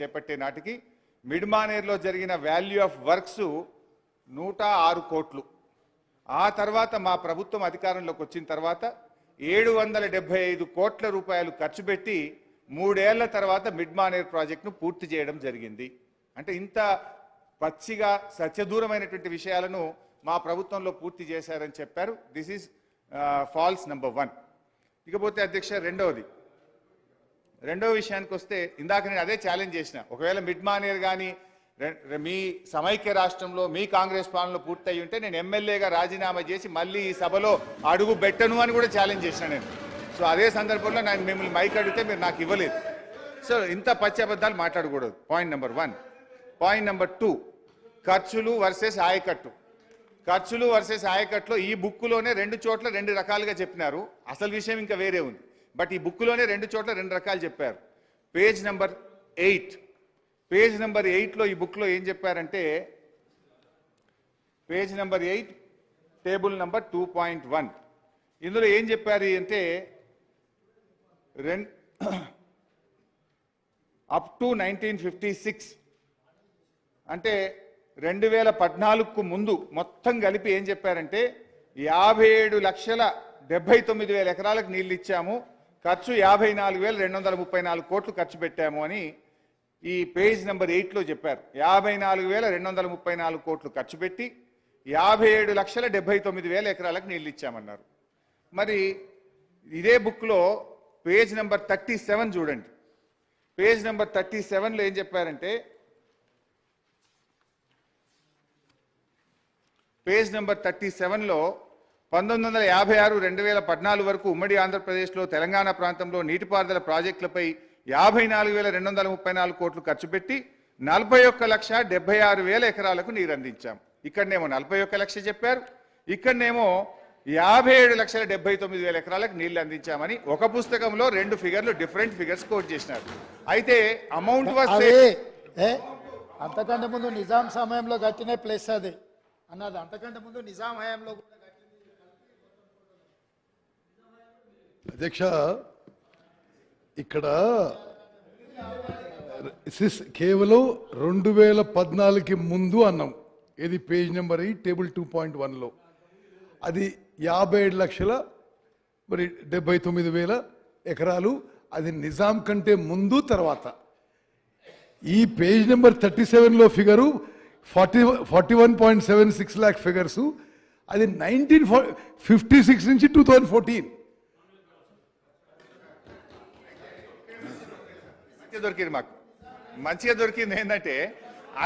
చేపట్టే నాటికి మిడ్మానేర్లో జరిగిన వాల్యూ ఆఫ్ వర్క్స్ 106 కోట్లు. ఆ తర్వాత మా ప్రభుత్వం అధికారంలోకి వచ్చిన తర్వాత 775 కోట్ల రూపాయలు ఖర్చు పెట్టి 3 ఏళ్ల తర్వాత మిడ్మానేర్ ప్రాజెక్టును పూర్తి చేయడం జరిగింది. అంటే ఇంత పచ్చిగా సత్యదూరమైనటువంటి విషయాలను మా ప్రభుత్వంలో పూర్తి చేశారని చెప్పారు. This is false number 1. ఇకపోతే అధ్యక్ష రెండో విషయానికి వస్తే ఇందాక నేను అదే ఛాలెంజ్ చేసిన, ఒకవేళ మిడ్మానేర్ కానీ మీ సమైక్య రాష్ట్రంలో మీ కాంగ్రెస్ పాలనలో పూర్తయి ఉంటే నేను ఎమ్మెల్యేగా రాజీనామా చేసి మళ్ళీ ఈ సభలో అడుగు పెట్టను అని కూడా ఛాలెంజ్ చేసిన నేను. సో అదే సందర్భంలో నేను మిమ్మల్ని మైక్ అడిగితే మీరు నాకు ఇవ్వలేదు. సో ఇంత పచ్చి అబద్ధాలు మాట్లాడకూడదు. Point number 1. పాయింట్ నెంబర్ 2, ఖర్చులు వర్సెస్ ఆయకట్టు. ఖర్చులు వర్సెస్ ఆయకట్టులో ఈ బుక్కులోనే 2 చోట్ల 2 రకాలుగా చెప్పినారు. అసలు విషయం ఇంకా వేరే ఉంది. బట్ ఈ బుక్లోనే 2 చోట్ల 2 రకాలు చెప్పారు. పేజ్ నెంబర్ 8లో ఈ బుక్లో ఏం చెప్పారంటే, పేజ్ నెంబర్ 8 టేబుల్ నెంబర్ 2.1 ఇందులో ఏం చెప్పారు అంటే అప్ టు 1956 అంటే 2014కు ముందు మొత్తం కలిపి ఏం చెప్పారంటే 57,79,000 ఎకరాలకు నీళ్ళు ఇచ్చాము, ఖర్చు 54,234 కోట్లు ఖర్చు పెట్టాము అని ఈ పేజ్ నెంబర్ 8లో చెప్పారు. 54,234 కోట్లు ఖర్చు పెట్టి 57,79,000 ఎకరాలకు నీళ్ళు ఇచ్చామన్నారు. మరి ఇదే బుక్లో పేజ్ నెంబర్ 37 చూడండి. పేజ్ నెంబర్ 37లో ఏం చెప్పారంటే, పేజ్ నెంబర్ 37లో 1956-2014 వరకు ఉమ్మడి ఆంధ్రప్రదేశ్లో తెలంగాణ ప్రాంతంలో నీటిపారుదల ప్రాజెక్టులపై 54,234 కోట్లు ఖర్చు పెట్టి 41,76,000 ఎకరాలకు నీరు అందించాం. ఇక్కడనేమో 41 లక్షలు చెప్పారు, ఇక్కడనేమో 57,79,000 ఎకరాలకు నీళ్లు అందించామని ఒక పుస్తకంలో 2 ఫిగర్లు డిఫరెంట్ ఫిగర్స్ కోట్ చేసినారు. అయితే అమౌంట్ అంతకంటే ముందు నిజాం సమయంలో కట్టిన ప్లేస్ అది అన్నది, అంతకంటే ముందు నిజాం హయాంలో అధ్యక్ష ఇక్కడ కేవలం 2014కి ముందు అన్నాం. ఇది పేజ్ నెంబర్ 8 టేబుల్ 2.1లో అది 57,79,000 ఎకరాలు. అది నిజాం కంటే ముందు తర్వాత. ఈ పేజ్ నెంబర్ 37లో ఫిగరు 41.76 lakh ఫిగర్స్. అది 1956 నుంచి 2014 దొరికింది. మాకు మంచిగా దొరికింది ఏంటంటే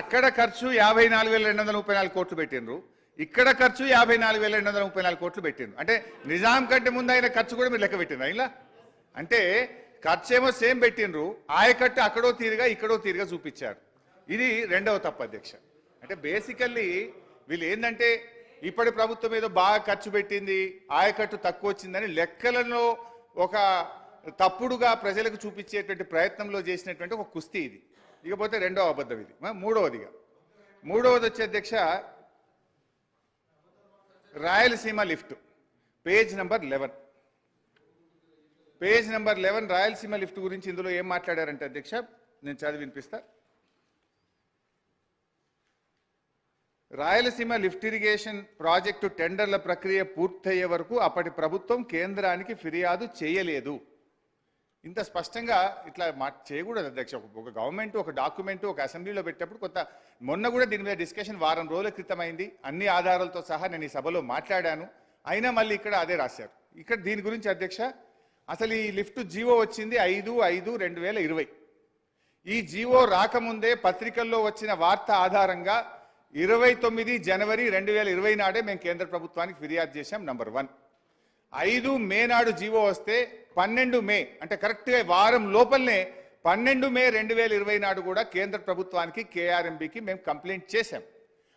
అక్కడ ఖర్చు 54,234 కోట్లు పెట్టిండ్రు, ఇక్కడ ఖర్చు 54,234 కోట్లు పెట్టిండ్రు. అంటే నిజాం కంటే ముందు అయిన ఖర్చు కూడా మీరు లెక్క పెట్టిండ్రు ఇలా. అంటే ఖర్చు ఏమో సేమ్ పెట్టిండ్రు, ఆయకట్టు అక్కడో తీరుగా ఇక్కడో తీరుగా చూపించారు. ఇది రెండవ తప్పు అధ్యక్ష. అంటే బేసికల్లీ వీళ్ళు ఏంటంటే ఇప్పటి ప్రభుత్వం ఏదో బాగా ఖర్చు పెట్టింది, ఆయకట్టు తక్కువ వచ్చిందని లెక్కలలో ఒక తప్పుడుగా ప్రజలకు చూపించేటువంటి ప్రయత్నంలో చేసినటువంటి ఒక కుస్తీ ఇది. ఇకపోతే రెండవ అబద్ధం ఇది. మూడవది వచ్చే అధ్యక్ష Rayalaseema lift page number 11. Page number 11 Rayalaseema lift గురించి ఇందులో ఏం మాట్లాడారంటే అధ్యక్ష నేను చదివి వినిపిస్తా. రాయలసీమ లిఫ్ట్ ఇరిగేషన్ ప్రాజెక్టు టెండర్ల ప్రక్రియ పూర్తయ్యే వరకు అప్పటి ప్రభుత్వం కేంద్రానికి ఫిర్యాదు చేయలేదు. ఇంత స్పష్టంగా ఇట్లా చేయకూడదు అధ్యక్ష. ఒక గవర్నమెంట్ ఒక డాక్యుమెంట్ ఒక అసెంబ్లీలో పెట్టేప్పుడు కొంత మొన్న కూడా దీని మీద డిస్కషన్ వారం రోజుల క్రితం అయింది. అన్ని ఆధారాలతో సహా నేను ఈ సభలో మాట్లాడాను. అయినా మళ్ళీ ఇక్కడ అదే రాశారు. ఇక్కడ దీని గురించి అధ్యక్ష అసలు ఈ లిఫ్ట్ జీవో వచ్చింది 5/5/2020. ఈ జీవో రాకముందే పత్రికల్లో వచ్చిన వార్త ఆధారంగా 29 జనవరి 2020 నాడే మేము కేంద్ర ప్రభుత్వానికి ఫిర్యాదు చేశాం. నంబర్ 1. 5 మే నాడు జీవో వస్తే 12 మే అంటే కరెక్ట్గా వారం లోపలనే 12 మే 2020 నాడు కూడా కేంద్ర ప్రభుత్వానికి కేఆర్ఎంబీకి మేము కంప్లైంట్ చేశాం.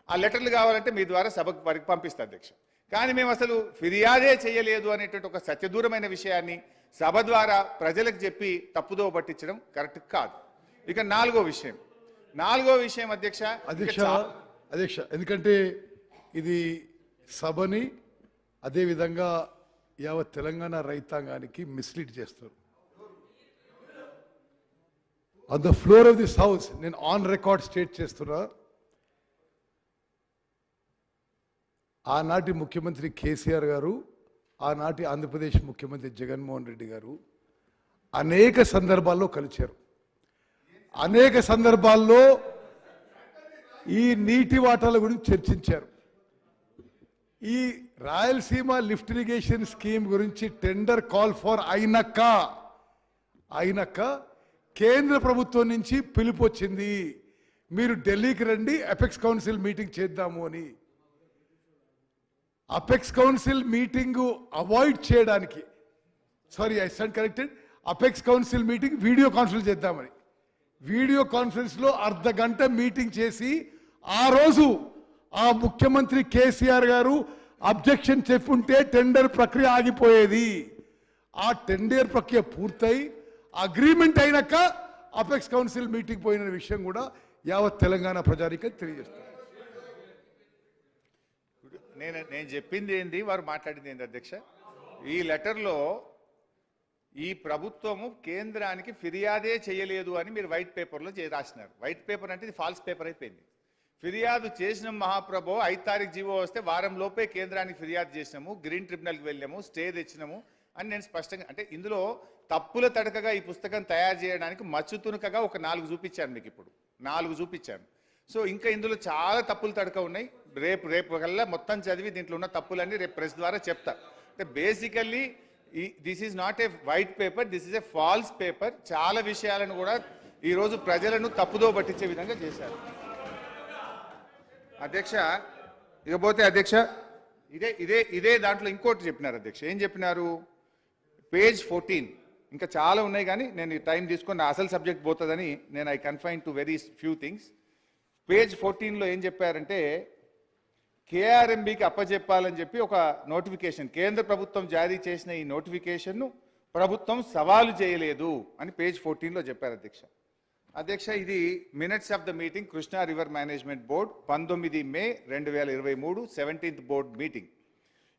ఆ లెటర్లు కావాలంటే మీ ద్వారా సభకు వారికి పంపిస్తా అధ్యక్ష. కానీ మేము అసలు ఫిర్యాదే చేయలేదు అనేటువంటి ఒక సత్యదూరమైన విషయాన్ని సభ ద్వారా ప్రజలకు చెప్పి తప్పుదో పట్టించడం కరెక్ట్ కాదు. ఇక నాలుగో విషయం అధ్యక్ష ఎందుకంటే ఇది సభని అదేవిధంగా యావత్ తెలంగాణ రైతాంగానికి మిస్లీడ్ చేస్తారు. On the floor of this house నేను ఆన్ రికార్డ్ స్టేట్ చేస్తున్నా, ఆనాటి ముఖ్యమంత్రి కేసీఆర్ గారు, ఆనాటి ఆంధ్రప్రదేశ్ ముఖ్యమంత్రి జగన్మోహన్ రెడ్డి గారు అనేక సందర్భాల్లో కలిశారు. అనేక సందర్భాల్లో ఈ నీటి వాటాల గురించి చర్చించారు. ఈ రాయలసీమ లిఫ్ట్ ఇరిగేషన్ స్కీమ్ గురించి టెండర్ కాల్ ఫర్ అయినాక కేంద్ర ప్రభుత్వం నుంచి పిలుపు వచ్చింది, మీరు ఢిల్లీకి రండి, అపెక్స్ కౌన్సిల్ మీటింగ్ చేద్దాము అని. అపెక్స్ కౌన్సిల్ మీటింగ్ అవాయిడ్ చేయడానికి, sorry I stand corrected, apex council meeting video conference చేద్దామని, వీడియో కాన్ఫరెన్స్లో అర్ధగంట మీటింగ్ చేసి ఆ రోజు ఆ ముఖ్యమంత్రి కేసీఆర్ గారు అబ్జెక్షన్ చెప్పుంటే టెండర్ ప్రక్రియ ఆగిపోయేది. ఆ టెండర్ ప్రక్రియ పూర్తయి అగ్రిమెంట్ అయినాక అపెక్స్ కౌన్సిల్ మీటింగ్ పోయిన విషయం కూడా యావత్ తెలంగాణ ప్రజానికి తెలియజేస్తారు. నేను చెప్పింది ఏంది, వారు మాట్లాడింది ఏంది అధ్యక్ష? ఈ లెటర్లో ఈ ప్రభుత్వము కేంద్రానికి ఫిర్యాదే చేయలేదు అని మీరు వైట్ పేపర్లో రాసినారు. వైట్ పేపర్ అంటే ఇది ఫాల్స్ పేపర్ అయిపోయింది. ఫిర్యాదు చేసిన మహాప్రభు 5 తారీఖు జీవో వస్తే వారం లోపే కేంద్రానికి ఫిర్యాదు చేసినాము, గ్రీన్ ట్రిబ్యునల్కి వెళ్ళాము, స్టే తెచ్చినాము అని నేను స్పష్టంగా, అంటే ఇందులో తప్పుల తడకగా ఈ పుస్తకం తయారు చేయడానికి మచ్చు తునకగా ఒక 4 చూపించాను మీకు, ఇప్పుడు 4 చూపించాను. సో ఇంకా ఇందులో చాలా తప్పులు తడక ఉన్నాయి. రేపు కల్లా మొత్తం చదివి దీంట్లో ఉన్న తప్పులన్నీ రేపు ప్రెస్ ద్వారా చెప్తా. అంటే basically this is not a white paper, this is a falls paper. చాలా విషయాలను కూడా ఈరోజు ప్రజలను తప్పుదో పట్టించే విధంగా చేశారు అధ్యక్ష. ఇకపోతే అధ్యక్ష ఇదే దాంట్లో ఇంకోటి చెప్పినారు అధ్యక్ష. ఏం చెప్పినారు? పేజ్ 14, ఇంకా చాలా ఉన్నాయి కానీ నేను టైం తీసుకొని నా అసలు సబ్జెక్ట్ పోతుందని నేను I confine to very few things. Page 14లో ఏం చెప్పారంటే, కేఆర్ఎంబికి అప్పచెప్పాలని చెప్పి ఒక నోటిఫికేషన్ కేంద్ర ప్రభుత్వం జారీ చేసిన ఈ నోటిఫికేషన్ను ప్రభుత్వం సవాలు చేయలేదు అని పేజ్ 14లో చెప్పారు అధ్యక్ష. ఇది minutes of the meeting Krishna river management board 19 May 2023 17th board meeting.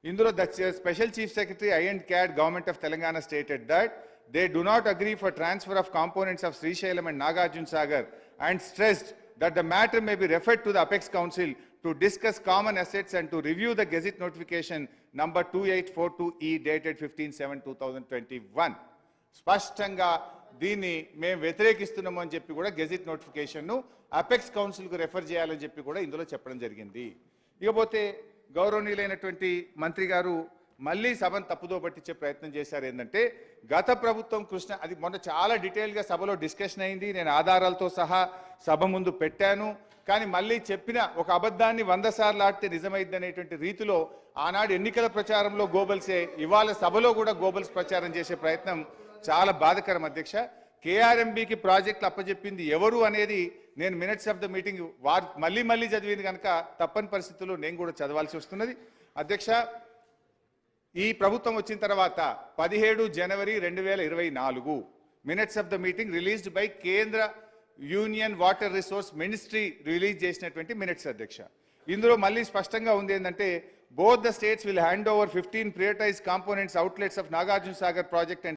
ఇందులో the special chief secretary I&CAD government of Telangana stated that they do not agree for transfer of components of Srisailam and Nagarjuna Sagar and stressed that the matter may be referred to the Apex Council to discuss common assets and to review the Gazette notification number 2842E dated 15/7/2021. స్పష్టంగా దీన్ని మేము వ్యతిరేకిస్తున్నాము అని చెప్పి కూడా gazette నోటిఫికేషన్ను apex కౌన్సిల్కు refer చేయాలని చెప్పి కూడా ఇందులో చెప్పడం జరిగింది. ఇకపోతే గౌరవనీయులైనటువంటి మంత్రి గారు మళ్ళీ సభను తప్పుదో పట్టించే ప్రయత్నం చేశారు. ఏంటంటే గత ప్రభుత్వం కృష్ణ, అది మొన్న చాలా డీటెయిల్గా సభలో డిస్కషన్ అయింది, నేను ఆధారాలతో సహా సభ ముందు పెట్టాను. కానీ మళ్ళీ చెప్పిన ఒక అబద్ధాన్ని 100 సార్లు ఆడితే నిజమైంది అనేటువంటి రీతిలో ఆనాడు ఎన్నికల ప్రచారంలో గోబల్సే, ఇవాళ సభలో కూడా గోబల్స్ ప్రచారం చేసే ప్రయత్నం చాలా బాధకరం అధ్యక్ష. కేఆర్ఎంబికి ప్రాజెక్టులు అప్పచెప్పింది ఎవరు అనేది నేను మినిట్స్ ఆఫ్ ద మీటింగ్ మళ్ళీ చదివింది కనుక తప్పని పరిస్థితుల్లో నేను కూడా చదవాల్సి వస్తున్నది అధ్యక్ష. ఈ ప్రభుత్వం వచ్చిన తర్వాత 17 జనవరి 2024 minutes of the meeting released by కేంద్ర union water resource ministry release చేసినటువంటి మినిట్స్ అధ్యక్ష. ఇందులో మళ్ళీ స్పష్టంగా ఉంది ఏంటంటే, both the states will hand over 15 prioritized components outlets of Nagarjuna Sagar project and